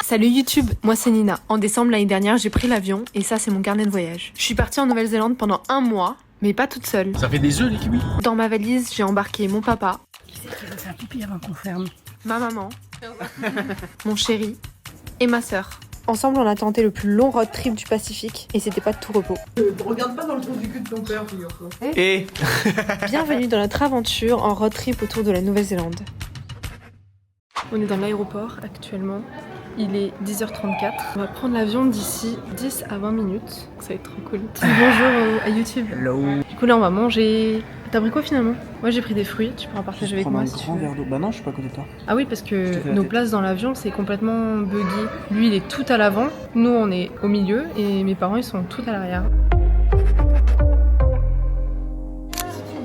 Salut YouTube, moi c'est Nina. En décembre l'année dernière, j'ai pris l'avion et ça c'est mon carnet de voyage. Je suis partie en Nouvelle-Zélande pendant 1 mois, mais pas toute seule. Ça fait des œufs les kiwis. Dans ma valise, j'ai embarqué mon papa. Qui c'est qui veut faire pipi avant qu'on ferme? Ma maman, mon chéri et ma sœur. Ensemble, on a tenté le plus long road trip du Pacifique et c'était pas de tout repos. Regarde pas dans le trou du cul de ton père, figure-toi. Et Bienvenue dans notre aventure en road trip autour de la Nouvelle-Zélande. On est dans l'aéroport actuellement. Il est 10h34. On va prendre l'avion d'ici 10 à 20 minutes. Ça va être trop cool. Bonjour à YouTube. hello. Du coup là on va manger. T'as pris quoi finalement? Moi j'ai pris des fruits, tu pourras partager avec moi si tu veux. verre d'eau. Bah non, je suis pas à côté de toi. Ah oui parce Je te que fais la nos tête. places dans l'avion c'est complètement buggy. Lui il est tout à l'avant, nous on est au milieu et mes parents ils sont tout à l'arrière.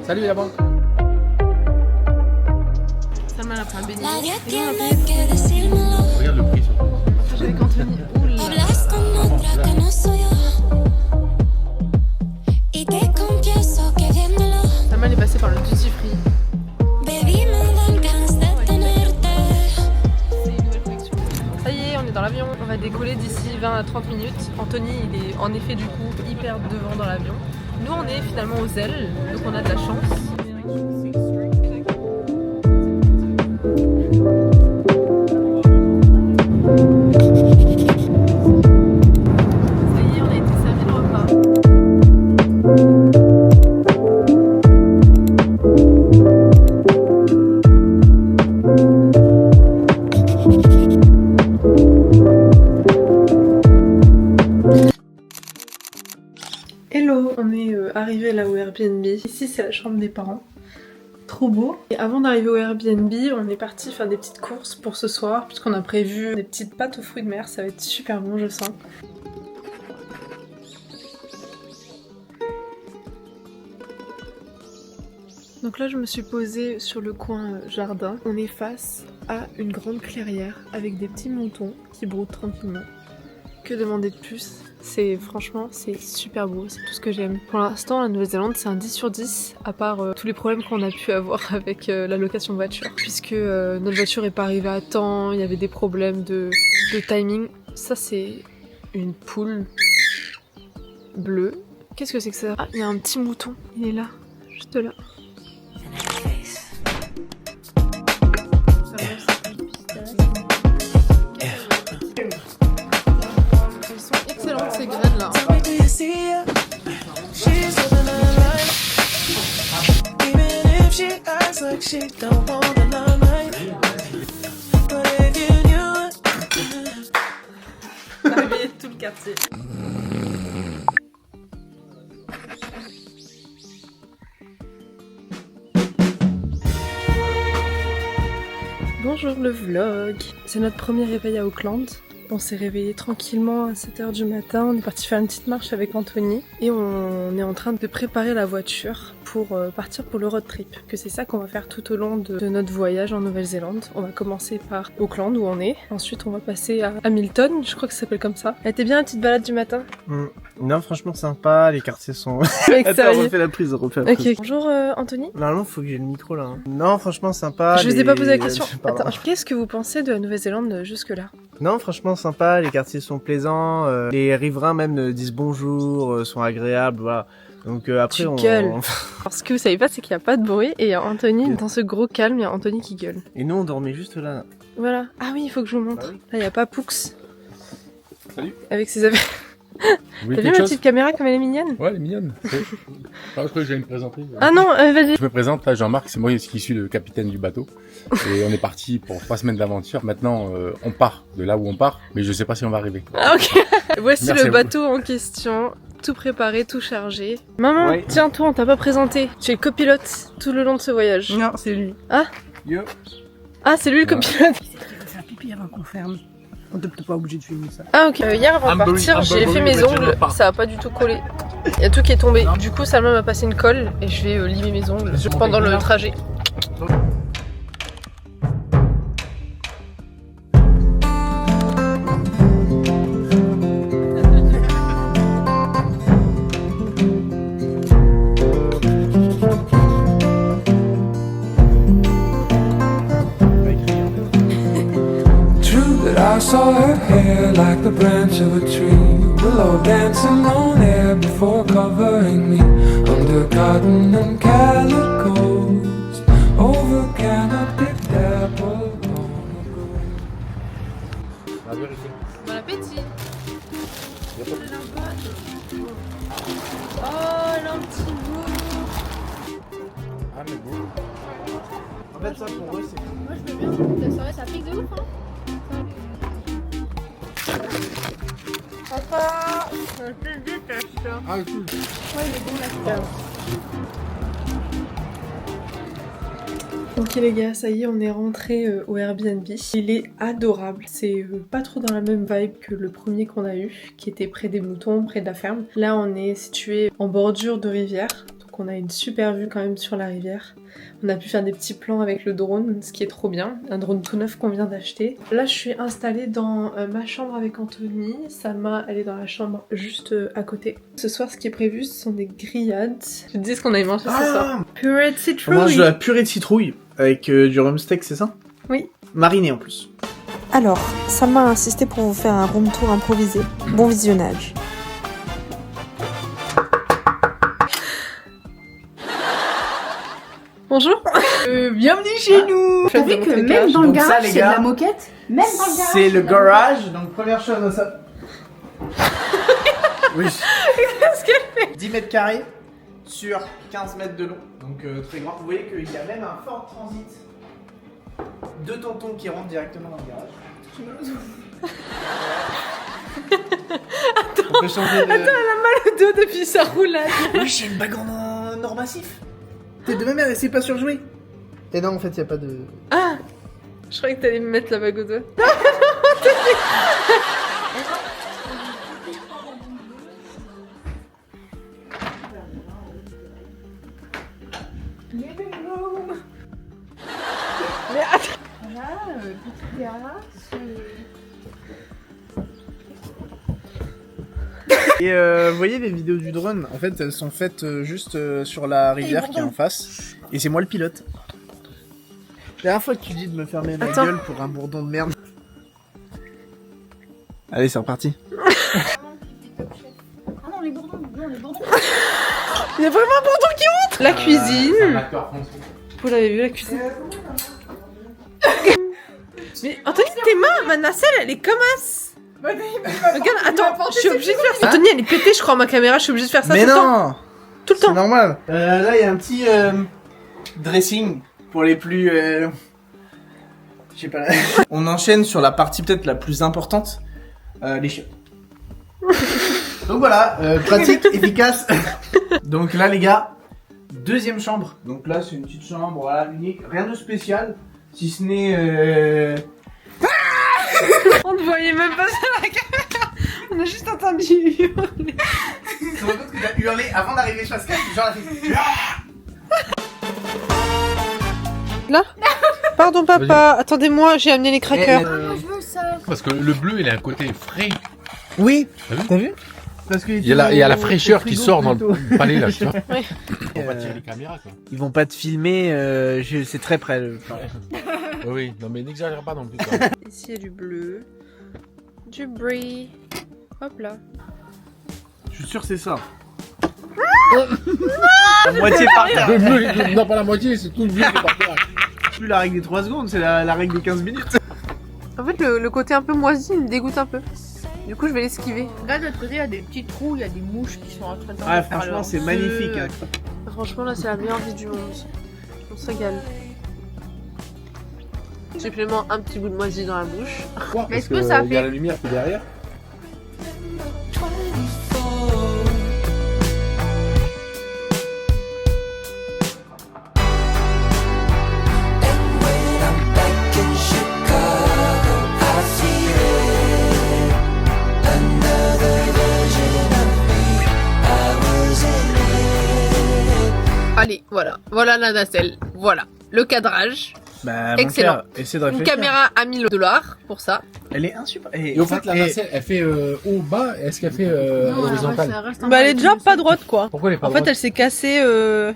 Salut la banque. Salma a pris un béni. Nadie tiene que decírmelo. Regarde le prix surtout. Partage avec Anthony. Oula. Hablas con otra que no soy yo. Y te confieso que viéndolo, Salma est passée par le duty free. baby, me dan ganas de tenerte. C'est une nouvelle connexion. Ça y est, on est dans l'avion. On va décoller d'ici 20 à 30 minutes. Anthony, il est en effet du coup hyper devant dans l'avion. Nous, on est finalement aux ailes, donc on a de la chance. Ça y est, on a été servi le repas. Hello, on est arrivé là au Airbnb. Ici c'est la chambre des parents. Trop beau. Et avant d'arriver au Airbnb, on est parti faire des petites courses pour ce soir puisqu'on a prévu des petites pâtes aux fruits de mer. Ça va être super bon, je sens. Donc là je me suis posée sur le coin jardin. On est face à une grande clairière avec des petits moutons qui broutent tranquillement. Que demander de plus? Franchement, c'est super beau, c'est tout ce que j'aime. Pour l'instant, la Nouvelle-Zélande, c'est un 10 sur 10, à part tous les problèmes qu'on a pu avoir avec la location de voiture. Puisque notre voiture n'est pas arrivée à temps, il y avait des problèmes de timing. Ça, c'est une poule bleue. Qu'est-ce que c'est que ça? Ah, il y a un petit mouton, il est là, juste là. Elles sont excellentes ces graines là. Tell me, do you see her? She's living her life. Even if she acts like she don't want the limelight. But if you knew it, On a réveillé tout le quartier. Bonjour le vlog. C'est notre premier réveil à Auckland. On s'est réveillé tranquillement à 7h du matin, on est parti faire une petite marche avec Anthony et on est en train de préparer la voiture pour partir pour le road trip. Que c'est ça qu'on va faire tout au long de notre voyage en Nouvelle-Zélande. On va commencer par Auckland où on est, ensuite on va passer à Hamilton, je crois que ça s'appelle comme ça. Elle était bien la petite balade du matin? Non, franchement sympa, les quartiers sont... Avec ça, Attends, oui. refais la prise, refais la Ok, prise. bonjour Anthony. Normalement, faut que j'ai le micro là. Hein. Non, franchement, sympa. Je vous ai pas posé la question. Pardon. Attends, qu'est-ce que vous pensez de la Nouvelle-Zélande jusque-là? Non, franchement, sympa, les quartiers sont plaisants, les riverains même disent bonjour, sont agréables, voilà. Donc après, Tu gueules. Alors ce que vous savez pas, c'est qu'il n'y a pas de bruit et il y a Anthony, dans ce gros calme, il y a Anthony qui gueule. Et nous, on dormait juste là. Voilà. Ah oui, il faut que je vous montre. Ah oui. Là, il n'y a pas Poux. Salut. Avec ses affaires. Vous voulez T'as vu quelque ma chose? petite caméra comme elle est mignonne? Ouais, elle est mignonne. Ah, je crois que j'allais me présenter. Ah non, vas-y. Je me présente, là, Jean-Marc, c'est moi qui suis le capitaine du bateau. Et on est parti pour 3 semaines d'aventure. Maintenant, on part de là où on part, mais je sais pas si on va arriver. Ah ok. Voici Merci le à vous. bateau en question. Tout préparé, tout chargé. Maman, Ouais. tiens toi, on t'a pas présenté. Tu es le copilote tout le long de ce voyage. Non, c'est lui. Yo. Ah, c'est lui le Voilà. copilote. Qui c'est qui veut faire pipi avant qu'on ferme? On n'est peut-être pas obligé de filmer ça. Ah ok. Hier avant de Amber- partir, j'ai Amber fait mes Voyage ongles, Repas. ça a pas du tout collé. Il y a tout qui est tombé. Du coup, Salma m'a passé une colle et je vais limer mes ongles pendant le trajet. true I saw her hair like the branch of a tree, willow dancing on air before covering me, under cotton and calicos, over canopied dapple long ago. La vérité. Bon appétit. Y a pas de- Oh, elle a un petit goût. Ah, mais bon. En fait, ça pour eux, c'est. Moi je veux bien, ta soirée ça pique de ouf hein. Papa, je déteste ça. Ah, cool. Ouais il est bon là. Ok les gars, ça y est, on est rentré au Airbnb. Il est adorable. C'est pas trop dans la même vibe que le premier qu'on a eu, qui était près des moutons, près de la ferme. Là, on est situé en bordure de rivière. Donc on a une super vue quand même sur la rivière. On a pu faire des petits plans avec le drone, ce qui est trop bien. Un drone tout neuf qu'on vient d'acheter. Là, je suis installée dans ma chambre avec Anthony. Salma, elle est dans la chambre juste à côté. Ce soir, ce qui est prévu, ce sont des grillades. Je te dis ce qu'on avait mangé ce soir. Purée de On citrouille. mange de la purée de citrouille avec du rumsteak, c'est ça? Oui. Mariné en plus. Alors, Salma a insisté pour vous faire un room tour improvisé. Bon visionnage. Bonjour. Bienvenue chez nous. T'as vu que même dans le Donc ça, garage les c'est de gars, la moquette? Même dans le garage C'est le de la moquette. garage, donc première chose à ça. Oui. Qu'est-ce qu'elle fait? 10 mètres carrés sur 15 mètres de long, donc très grand. Vous voyez qu'il y a même un fort transit. Deux tontons qui rentrent directement dans le garage. On peut changer de... Le dos depuis sa roulade. Oui, j'ai une bague en or massif. T'es de ma mère, essaie pas surjouer. Et non, en fait, y a pas de... Ah, je croyais que t'allais me mettre la bague au doigt. Mais attends. Voilà, petite terrasse. Et vous voyez les vidéos du drone, en fait elles sont faites juste sur la rivière qui est en face. Et c'est moi le pilote. La dernière fois que tu dis de me fermer la Attends. gueule pour un bourdon de merde. Allez, c'est reparti. Ah non les bourdons, non les bourdons. Il y a vraiment un bourdon qui monte. La C'est un cuisine. acteur français. Vous l'avez vu la cuisine? Mais Anthony, tes mains, ma nacelle, elle est comme as. Regarde, attends, je suis obligée de faire ça. Anthony, elle est pétée, je crois, ma caméra, je suis obligée de faire ça Mais tout le temps. non, Tout le c'est temps. normal. Là il y a un petit dressing pour les plus... Je sais pas. On enchaîne sur la partie peut-être la plus importante. Les chiottes. Donc voilà, pratique, efficace. Donc là les gars, deuxième chambre. Donc là c'est une petite chambre, voilà, unique, rien de spécial. Si ce n'est... On ne voyait même pas ça à la caméra. On a juste entendu hurler. Tu te rends compte que t'as hurlé avant d'arriver chez Pascal, genre Là Pardon papa, attendez-moi, j'ai amené les crackers. Moi je veux ça. Parce que le bleu, il a un côté frais. Oui, T'as vu t'as vu? Parce que Il y a la fraîcheur qui sort dans plutôt. le palais, là, tu vois. Ouais. On va tirer les caméras, quoi. Ils vont pas te filmer, c'est très près. Oui, oui, non mais n'exagère pas non plus. Quoi. Ici il y a du bleu, du brie. Hop là. Je suis sûr que c'est ça. La moitié par terre. Le bleu, non pas la moitié, c'est tout le bleu qui est par terre. Plus la règle des 3 secondes, c'est la règle des 15 minutes. En fait, le côté un peu moisi, il me dégoûte un peu. Du coup, je vais l'esquiver. Regarde de l'autre côté, il y a des petits trous, il y a des mouches qui sont en train de Ah, faire franchement, leur- c'est magnifique. Hein. Franchement, là, c'est la meilleure vie du monde. On se régale. Supplément, un petit bout de moisi dans la bouche. Mais est-ce que ça il y a fait- la lumière qui est derrière. Allez, voilà. Voilà la nacelle. Voilà. Le cadrage. Bah, Excellent. mon frère, essaie de Une réfléchir. caméra à 1000 $. Pour ça. Elle est insupportable. Et au fait, la nacelle, elle fait haut, bas, est-ce qu'elle fait horizontale? Bah, elle est déjà pas droite, quoi. Pourquoi elle est pas En fait, elle s'est cassée. Je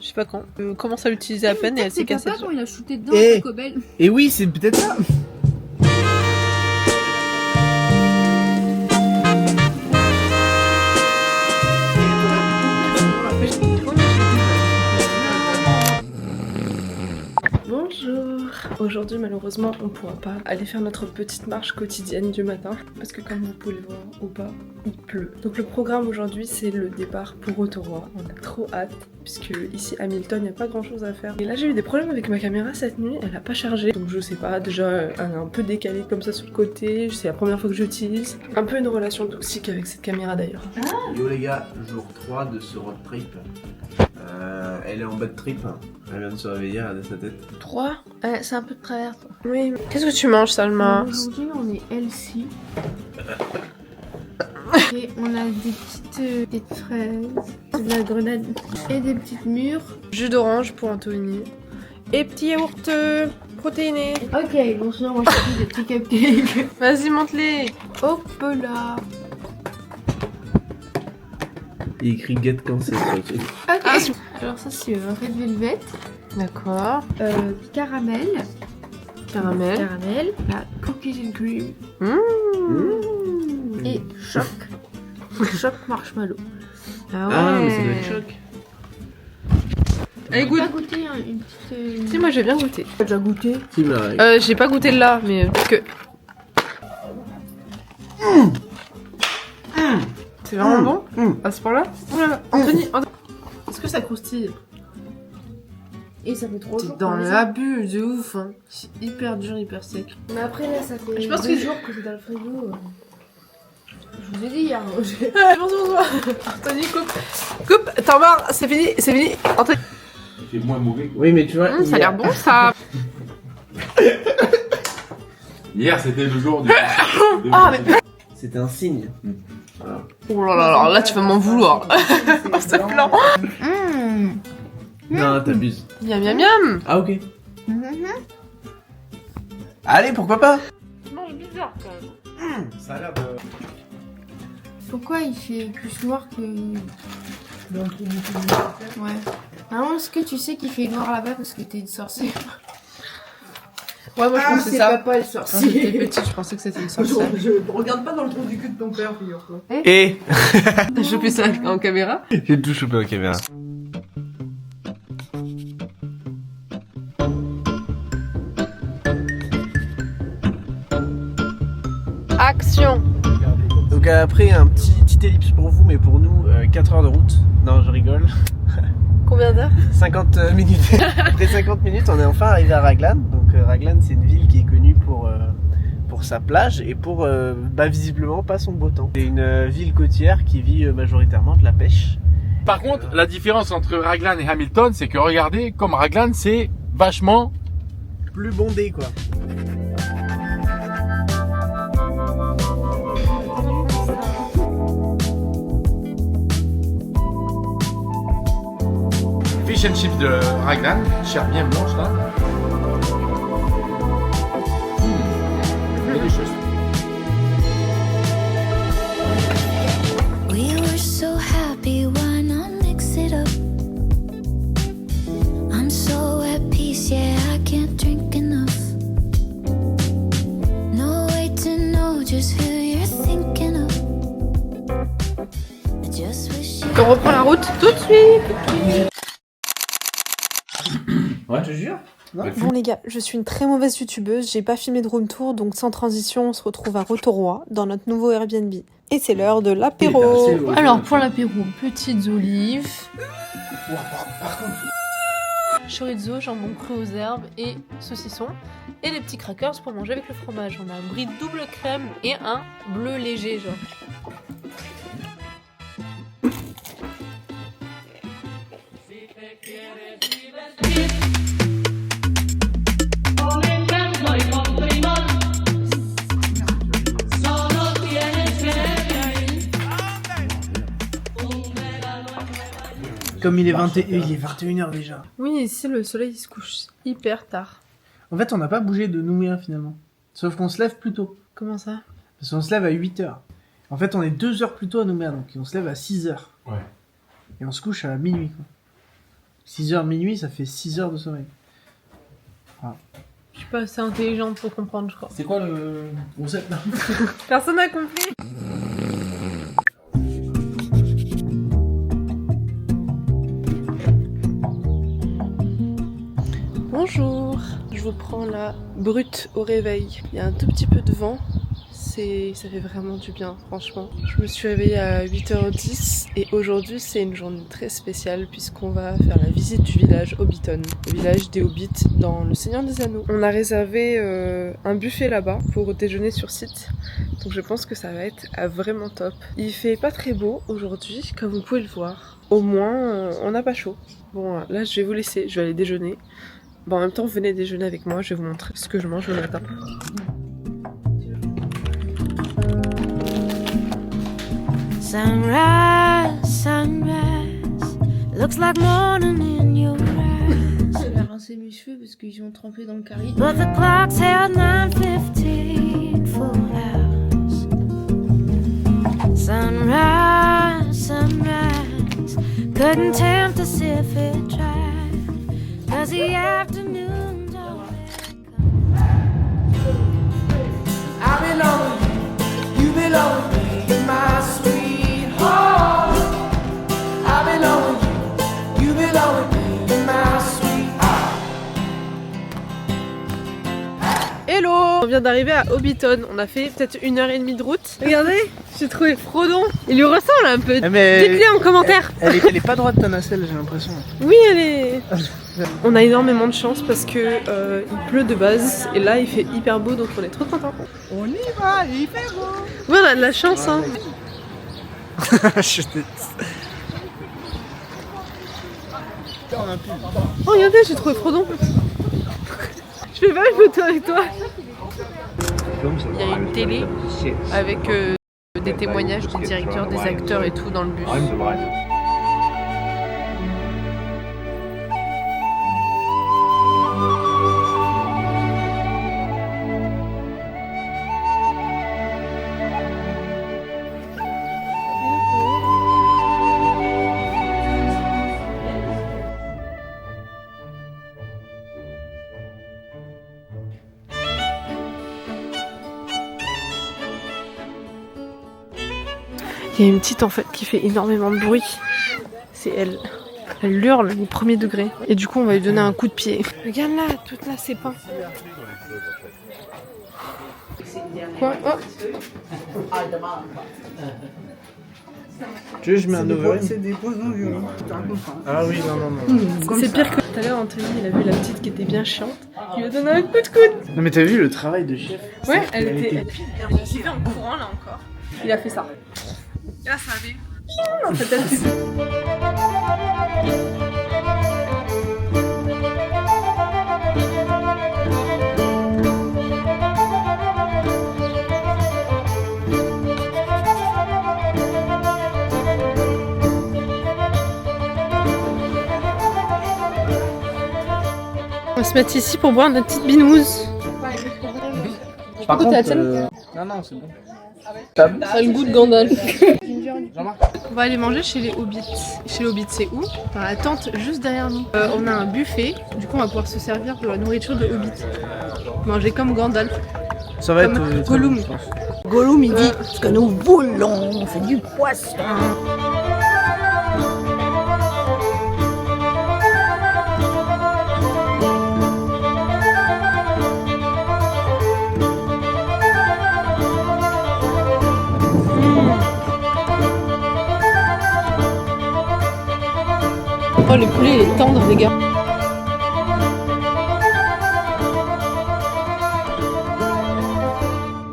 sais pas quand. Commence à l'utiliser à peine et elle s'est C'est cassée. papa quand il a shooté dedans Et- avec Cobel. Et oui, c'est peut-être ça. Aujourd'hui, malheureusement, on pourra pas aller faire notre petite marche quotidienne du matin parce que, comme vous pouvez le voir au bas, il pleut. Donc, le programme aujourd'hui, c'est le départ pour Rotorua. On a trop hâte puisque ici, à Hamilton, il n'y a pas grand chose à faire. Et là, j'ai eu des problèmes avec ma caméra cette nuit, elle a pas chargé. Donc, je sais pas, déjà, elle est un peu décalée comme ça sur le côté. C'est la première fois que j'utilise. Un peu une relation toxique avec cette caméra d'ailleurs. Yo les gars, jour 3 de ce road trip. Elle est en bad trip. Elle vient de se réveiller, regardez sa tête. 3 c'est un peu de travers toi. Oui. Qu'est-ce que tu manges, Salma? Aujourd'hui on est healthy. Et on a des petites fraises, de la grenade et des petites mûres. Jus d'orange pour Anthony. Et petit yaourt protéiné. Ok, bon sinon moi je fais des petits cupcakes. Vas-y, monte-les. Hop là. Il écrit get cancel sur le truc. Ok. Alors ça c'est Red Velvet. D'accord. Caramel. Caramel. Caramel. La cookies and cream. Et choc. Choc marshmallow. Ah ouais. Ah, mais ça doit être choc. Allez, goûte. T'as goûté hein, une petite... Si, moi j'ai bien goûté. T'as déjà goûté? Si, Marie. J'ai pas goûté là, mais parce que. C'est vraiment bon à ce point-là. Anthony, est-ce que ça croustille? Et ça fait 3 T'es jours. dans qu'on les a. l'abus de ouf. Hein. C'est hyper dur, hyper sec. Mais après là ça fait Je pense 2 que- jours que c'est dans le frigo. Je vous ai dit hier. Bonjour. Anthony, coupe. Coupe, t'en marre, c'est fini, c'est fini. Anthony. Il fait moins mauvais. Oui, mais tu vois. Ça a l'air bon ça. Hier, c'était le jour du. Ah, mais. C'était un signe. Oh là là, là tu vas m'en vouloir. C'est blanc. Non, t'abuses. Miam miam miam. Ah, ok. Allez, pourquoi pas? Tu manges bizarre quand même. Ça a l'air de. Pourquoi il fait plus noir que... Ouais. Alors est-ce que tu sais qu'il fait noir là-bas parce que t'es une sorcière? Ouais, moi je pensais c'est ça. papa le Quand sorcier. j'étais petite, je pensais que c'était une sorcière. Je regarde pas dans le trou du cul de ton père, figure-toi. Et T'as chopé ça en caméra? j'ai tout chopé en caméra. Action. Donc après un petit ellipse pour vous, mais pour nous 4 heures de route. Non, je rigole. Combien d'heures? 50 minutes. Après 50 minutes, on est enfin arrivé à Raglan. Donc Raglan, c'est une ville qui est connue pour sa plage et pour visiblement pas son beau temps. C'est une ville côtière qui vit majoritairement de la pêche. Par contre, la différence entre Raglan et Hamilton, c'est que regardez, comme Raglan, c'est vachement. Plus bondé quoi. Fish and chips de Raglan, chair bien blanche là. Délicieuse. We were so happy, why not mix it up? I'm so at peace, yeah, I can't drink enough. No way to know just who you're thinking of. I just wish you On reprend la route tout de suite. Ouais, je te jure. Bon les gars, je suis une très mauvaise youtubeuse, j'ai pas filmé de room tour, donc sans transition, on se retrouve à Rotorua, dans notre nouveau Airbnb. Et c'est l'heure de l'apéro. Alors pour l'apéro, petites olives, Chorizo, jambon cru aux herbes et saucisson. Et les petits crackers pour manger avec le fromage. On a un brie double crème et un bleu léger, genre. Comme il est 21h déjà. Oui, ici le soleil il se couche hyper tard. En fait, on n'a pas bougé de Nouméa finalement. Sauf qu'on se lève plus tôt. Comment ça? Parce qu'on se lève à 8h. En fait, on est 2 heures plus tôt à Nouméa, donc on se lève à 6h. Ouais. Et on se couche à minuit, quoi. 6h, minuit, ça fait 6 heures de sommeil. Je suis pas assez intelligente pour comprendre, je crois. C'est quoi le concept là? Personne n'a compris. Bonjour, je vous prends la brute au réveil. Il y a un tout petit peu de vent. Ça fait vraiment du bien, franchement. Je me suis réveillée à 8h10 et aujourd'hui c'est une journée très spéciale puisqu'on va faire la visite du village Hobbiton, le village des Hobbits dans Le Seigneur des Anneaux. On a réservé un buffet là-bas pour déjeuner sur site, donc je pense que ça va être vraiment top. Il fait pas très beau aujourd'hui, comme vous pouvez le voir. Au moins, on n'a pas chaud. Bon, là je vais vous laisser, je vais aller déjeuner. Bon, en même temps, venez déjeuner avec moi, je vais vous montrer ce que je mange le matin. Sunrise, sunrise, looks like morning in your eyes. Je vais rincer mes cheveux parce qu'ils ont trempé dans le curry. But the clock's held 9:15 full hours. Sunrise, sunrise, couldn't tempt us if it tried. 'Cause the afternoon don't come. I belong with you, you belong with me, my sweetheart. I belong with you, you belong with me, my sweetheart. Hello! On vient d'arriver à Hobbiton, on a fait peut-être 1h30 de route. Regardez, j'ai trouvé Frodon. Il lui ressemble un peu. Dites-le en commentaire. Elle est pas droite ta nacelle, j'ai l'impression. Oui, elle est... On a énormément de chance parce que il pleut de base et là il fait hyper beau donc on est trop contents. On y va, il fait beau. Oui, on a de la chance hein. Oh regardez, j'ai trouvé Frodon. Je fais pas une photo avec toi. Il y a une télé avec des témoignages des directeurs, des acteurs et tout dans le bus. Il y a une petite en fait qui fait énormément de bruit. C'est elle. Elle hurle au premier degré. Et du coup on va lui donner un coup de pied. Regarde là, toute là c'est peint. Quoi? Oh. Tu veux, je mets un overhead. C'est des poisons violents. Ah oui, non. C'est pire que tout à l'heure Anthony il a vu la petite qui était bien chiante. Il lui a donné un coup de coude. Non mais t'as vu le travail de chef? Ouais, elle était en courant là encore. Il a fait ça. Et là ça avait... On va se mettre ici pour boire notre petite binouze. Par Écoute, contre, non, c'est bon. Ça a le goût de Gandalf. On va aller manger chez les Hobbits. Chez les Hobbits, c'est où? Dans la tente juste derrière nous. On a un buffet, du coup on va pouvoir se servir de la nourriture de Hobbit. Manger comme Gandalf. Ça va Comme être Gollum. bon, je pense. Gollum, il dit ce que nous voulons, on fait du poisson. Oh le poulet il est tendre les gars.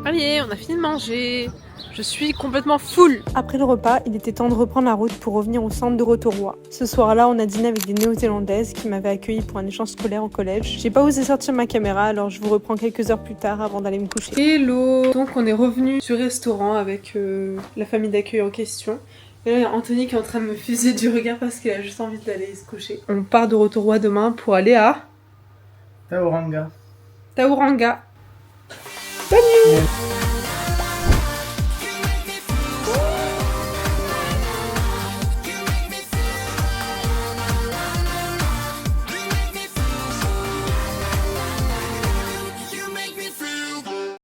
Allez, on a fini de manger. Je suis complètement full. Après le repas, il était temps de reprendre la route pour revenir au centre de Rotorua. Ce soir-là, on a dîné avec des Néo-Zélandaises qui m'avaient accueilli pour un échange scolaire au collège. J'ai pas osé sortir ma caméra, alors je vous reprends quelques heures plus tard avant d'aller me coucher. Hello. Donc on est revenu sur restaurant avec la famille d'accueil en question. Et là, il y a Anthony qui est en train de me fusiller du regard parce qu'il a juste envie d'aller se coucher. On part de Rotorua demain pour aller à Tauranga. Tauranga. Bonne nuit.